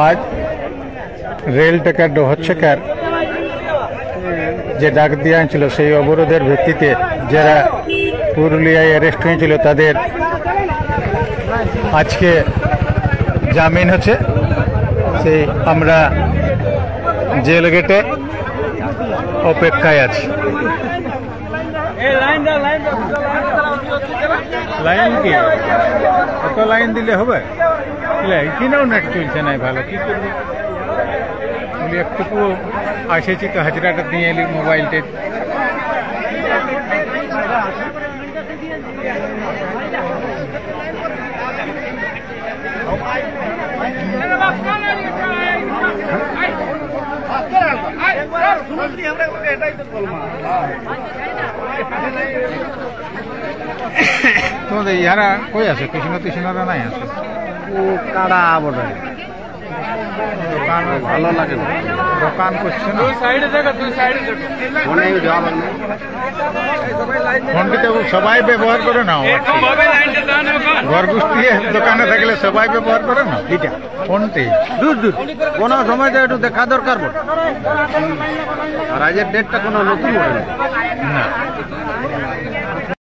আজ রেল টেকার হচ্ছেকার যে ডাক দেওয়া ছিল সেই অবরোধের ভিত্তিতে যারা পুরুলিয়ায় অ্যারেস্ট হয়েছিল তাদের আজকে জামিন হচ্ছে। সেই আমরা জেল গেটে অপেক্ষায় আছি। লাইন কি কত লাইন দিলে হবে? এখানেও নেট চলছে না ভালো, কি করবো? একটুকু আসেছি তো হাজরাটা নিয়ে এলি মোবাইলটা। তোমাদের ইয়ারা কই আছে? কৃষ্ণ তৃষ্ণরা নাই আছে? কাড়া বটে, দোকান ভালো লাগে না, দোকান করছে না। ফোনটিতে সবাই ব্যবহার করে না, ঘর গোষ্ঠী দোকানে থাকলে সবাই ব্যবহার করে না এটা ফোনটি। দূর দূর কোনো সময় একটু দেখা দরকার বটে। আর আজের ডেটটা কোনো নতুন বটে না।